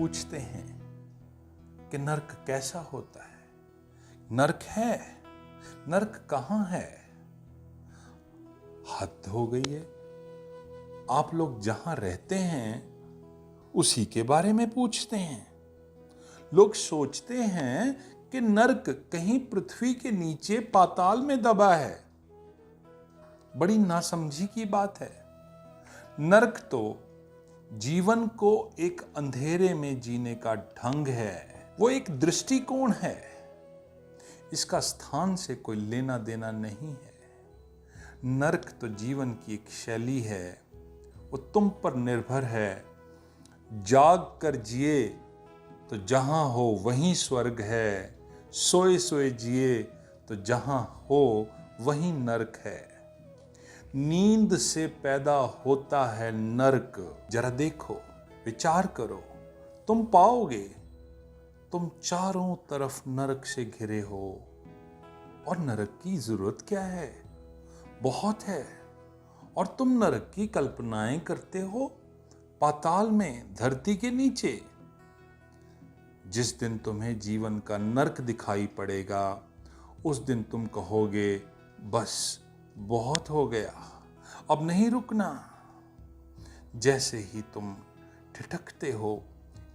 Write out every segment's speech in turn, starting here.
पूछते हैं कि नर्क कैसा होता है, नर्क है, नर्क कहां है। हद हो गई है, आप लोग जहां रहते हैं उसी के बारे में पूछते हैं। लोग सोचते हैं कि नर्क कहीं पृथ्वी के नीचे पाताल में दबा है। बड़ी नासमझी की बात है। नर्क तो जीवन को एक अंधेरे में जीने का ढंग है, वो एक दृष्टिकोण है। इसका स्थान से कोई लेना देना नहीं है। नर्क तो जीवन की एक शैली है, वो तुम पर निर्भर है। जाग कर जिए तो जहां हो वहीं स्वर्ग है, सोए सोए जिए तो जहां हो वहीं नर्क है। नींद से पैदा होता है नर्क, जरा देखो, विचार करो, तुम पाओगे तुम चारों तरफ नर्क से घिरे हो। और नर्क की जरूरत क्या है? बहुत है। और तुम नर्क की कल्पनाएं करते हो पाताल में, धरती के नीचे। जिस दिन तुम्हें जीवन का नर्क दिखाई पड़ेगा उस दिन तुम कहोगे बस बहुत हो गया, अब नहीं रुकना। जैसे ही तुम ठिठकते हो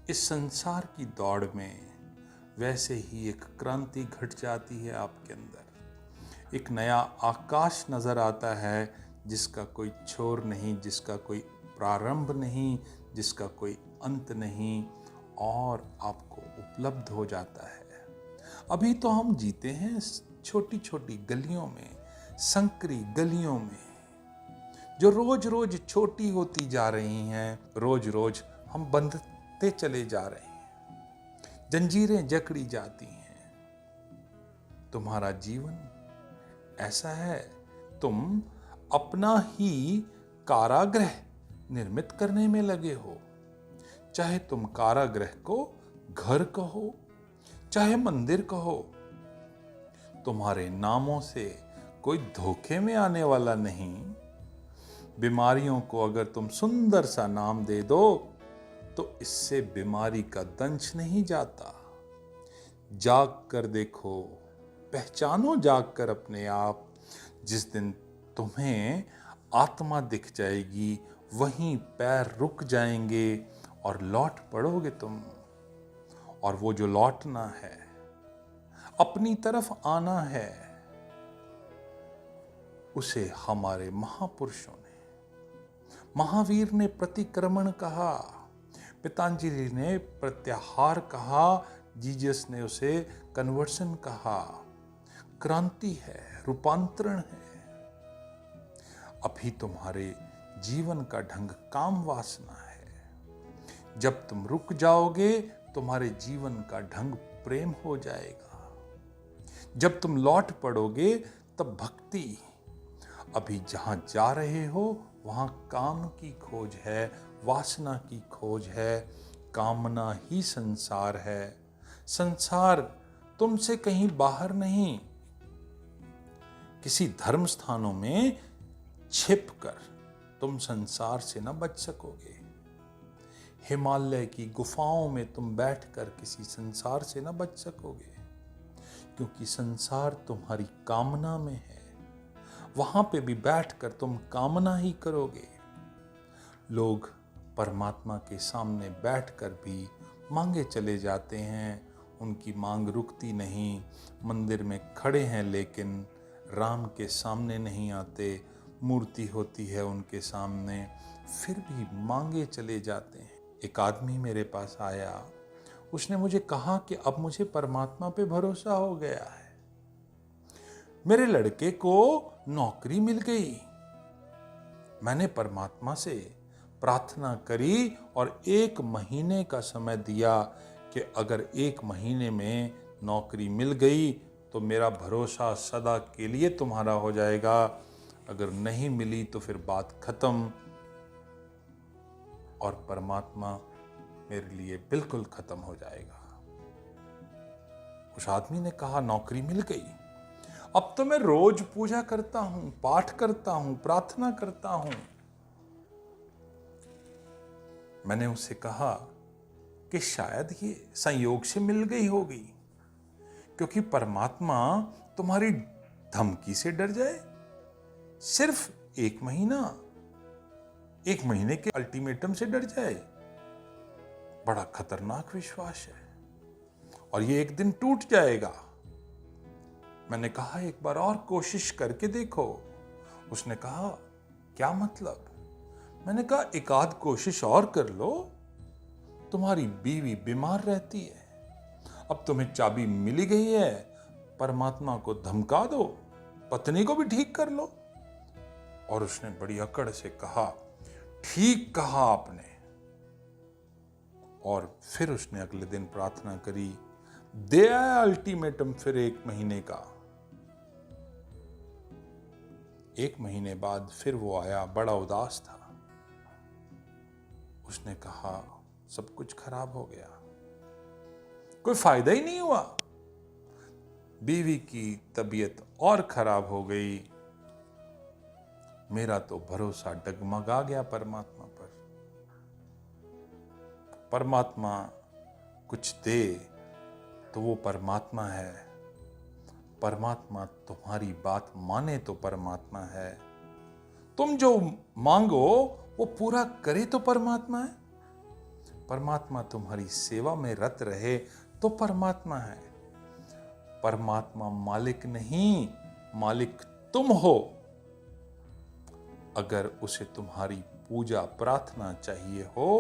इस संसार की दौड़ में, वैसे ही एक क्रांति घट जाती है आपके अंदर। एक नया आकाश नजर आता है जिसका कोई छोर नहीं, जिसका कोई प्रारंभ नहीं, जिसका कोई अंत नहीं, और आपको उपलब्ध हो जाता है। अभी तो हम जीते हैं छोटी छोटी गलियों में, संकरी गलियों में, जो रोज रोज छोटी होती जा रही हैं। रोज रोज हम बंधते चले जा रहे हैं, जंजीरें जकड़ी जाती हैं। तुम्हारा जीवन ऐसा है, तुम अपना ही कारागृह निर्मित करने में लगे हो। चाहे तुम कारागृह को घर कहो, चाहे मंदिर कहो, तुम्हारे नामों से कोई धोखे में आने वाला नहीं। बीमारियों को अगर तुम सुंदर सा नाम दे दो तो इससे बीमारी का दंश नहीं जाता। जाग कर देखो, पहचानो जाग कर अपने आप। जिस दिन तुम्हें आत्मा दिख जाएगी वहीं पैर रुक जाएंगे और लौट पड़ोगे तुम। और वो जो लौटना है, अपनी तरफ आना है, उसे हमारे महापुरुषों ने, महावीर ने प्रतिक्रमण कहा, पितांजलि ने प्रत्याहार कहा, जीसस ने उसे कन्वर्सन कहा। क्रांति है, रूपांतरण है। अभी तुम्हारे जीवन का ढंग काम वासना है। जब तुम रुक जाओगे तुम्हारे जीवन का ढंग प्रेम हो जाएगा। जब तुम लौट पड़ोगे तब भक्ति। अभी जहां जा रहे हो वहां काम की खोज है, वासना की खोज है। कामना ही संसार है। संसार तुमसे कहीं बाहर नहीं। किसी धर्म स्थानों में छिपकर तुम संसार से न बच सकोगे। हिमालय की गुफाओं में तुम बैठकर किसी संसार से न बच सकोगे, क्योंकि संसार तुम्हारी कामना में है। वहां पे भी बैठकर तुम कामना ही करोगे। लोग परमात्मा के सामने बैठकर भी मांगे चले जाते हैं, उनकी मांग रुकती नहीं। मंदिर में खड़े हैं लेकिन राम के सामने नहीं आते। मूर्ति होती है उनके सामने, फिर भी मांगे चले जाते हैं। एक आदमी मेरे पास आया, उसने मुझे कहा कि अब मुझे परमात्मा पे भरोसा हो गया है। मेरे लड़के को नौकरी मिल गई। मैंने परमात्मा से प्रार्थना करी और 1 महीने का समय दिया कि अगर 1 महीने में नौकरी मिल गई तो मेरा भरोसा सदा के लिए तुम्हारा हो जाएगा। अगर नहीं मिली तो फिर बात खत्म और परमात्मा मेरे लिए बिल्कुल खत्म हो जाएगा। उस आदमी ने कहा नौकरी मिल गई, अब तो मैं रोज पूजा करता हूं, पाठ करता हूं, प्रार्थना करता हूं। मैंने उससे कहा कि शायद ये संयोग से मिल गई होगी, क्योंकि परमात्मा तुम्हारी धमकी से डर जाए। सिर्फ 1 महीना, 1 महीने के अल्टीमेटम से डर जाए, बड़ा खतरनाक विश्वास है। और ये एक दिन टूट जाएगा। मैंने कहा एक बार और कोशिश करके देखो। उसने कहा क्या मतलब? मैंने कहा एक आध कोशिश और कर लो। तुम्हारी बीवी बीमार रहती है, अब तुम्हें चाबी मिली गई है, परमात्मा को धमका दो, पत्नी को भी ठीक कर लो। और उसने बड़ी अकड़ से कहा ठीक कहा आपने। और फिर उसने अगले दिन प्रार्थना करी, दे आया अल्टीमेटम फिर 1 महीने का। 1 महीने बाद फिर वो आया, बड़ा उदास था। उसने कहा सब कुछ खराब हो गया, कोई फायदा ही नहीं हुआ। बीवी की तबीयत और खराब हो गई। मेरा तो भरोसा डगमगा गया परमात्मा पर। परमात्मा कुछ दे तो वो परमात्मा है, परमात्मा तुम्हारी बात माने तो परमात्मा है, तुम जो मांगो वो पूरा करे तो परमात्मा है, परमात्मा तुम्हारी सेवा में रत रहे तो परमात्मा है। परमात्मा मालिक नहीं, मालिक तुम हो। अगर उसे तुम्हारी पूजा प्रार्थना चाहिए हो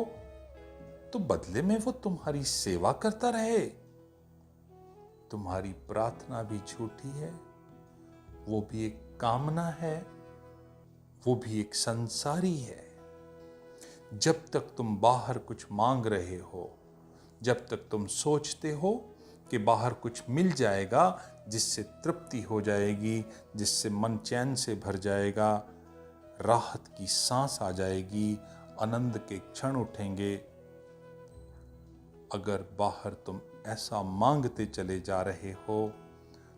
तो बदले में वो तुम्हारी सेवा करता रहे। तुम्हारी प्रार्थना भी झूठी है, वो भी एक कामना है, वो भी एक संसारी है। जब तक तुम बाहर कुछ मांग रहे हो, जब तक तुम सोचते हो कि बाहर कुछ मिल जाएगा जिससे तृप्ति हो जाएगी, जिससे मन चैन से भर जाएगा, राहत की सांस आ जाएगी, आनंद के क्षण उठेंगे, अगर बाहर तुम ऐसा मांगते चले जा रहे हो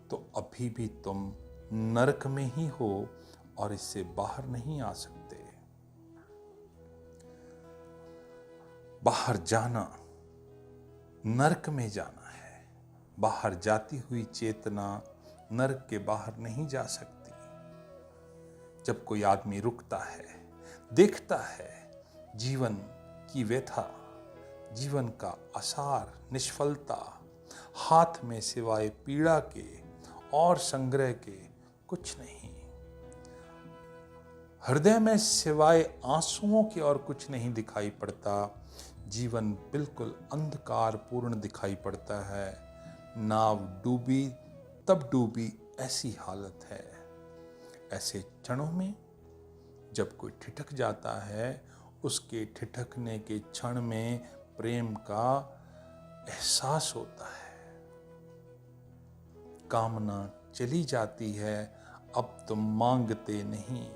तो अभी भी तुम नरक में ही हो और इससे बाहर नहीं आ सकते। बाहर जाना नरक में जाना है। बाहर जाती हुई चेतना नरक के बाहर नहीं जा सकती। जब कोई आदमी रुकता है, देखता है जीवन की व्यथा, जीवन का आसार, निष्फलता, हाथ में सिवाय पीड़ा के और संग्रह के कुछ नहीं, हृदय में सिवाय आंसुओं के और कुछ नहीं दिखाई पड़ता, जीवन बिल्कुल अंधकार पूर्ण दिखाई पड़ता है। नाव डूबी तब डूबी, ऐसी हालत है। ऐसे क्षणों में जब कोई ठिठक जाता है, उसके ठिठकने के क्षण में प्रेम का एहसास होता है। कामना चली जाती है, अब तुम मांगते नहीं,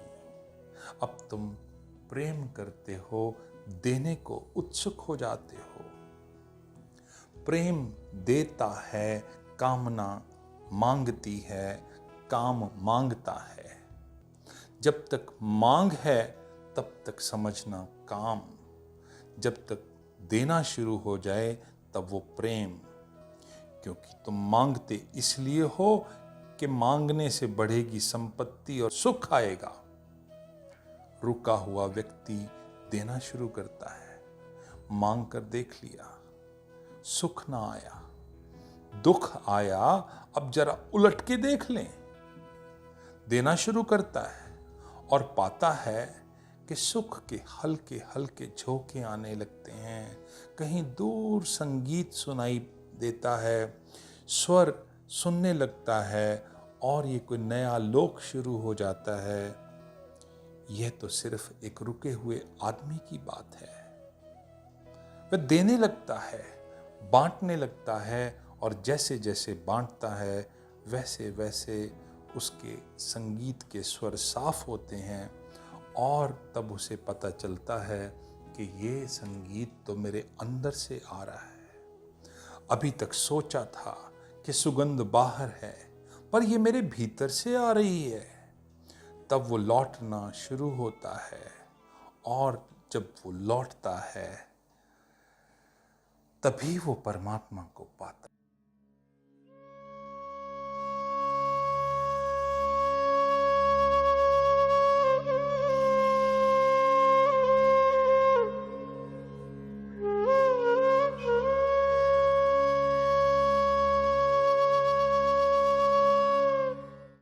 अब तुम प्रेम करते हो, देने को उत्सुक हो जाते हो। प्रेम देता है, कामना मांगती है, काम मांगता है। जब तक मांग है तब तक समझना काम, जब तक देना शुरू हो जाए तब वो प्रेम। क्योंकि तुम मांगते इसलिए हो कि मांगने से बढ़ेगी संपत्ति और सुख आएगा। रुका हुआ व्यक्ति देना शुरू करता है, मांग कर देख लिया, सुख ना आया, दुख आया, अब जरा उलट के देख लें। देना शुरू करता है और पाता है कि सुख के हल्के हल्के झोंके आने लगते हैं, कहीं दूर संगीत सुनाई देता है, स्वर सुनने लगता है और ये कोई नया लोक शुरू हो जाता है। यह तो सिर्फ एक रुके हुए आदमी की बात है। वह देने लगता है, बांटने लगता है और जैसे जैसे बांटता है वैसे वैसे उसके संगीत के स्वर साफ होते हैं और तब उसे पता चलता है कि ये संगीत तो मेरे अंदर से आ रहा है। अभी तक सोचा था कि सुगंध बाहर है, पर ये मेरे भीतर से आ रही है। तब वो लौटना शुरू होता है और जब वो लौटता है तभी वो परमात्मा को पाता।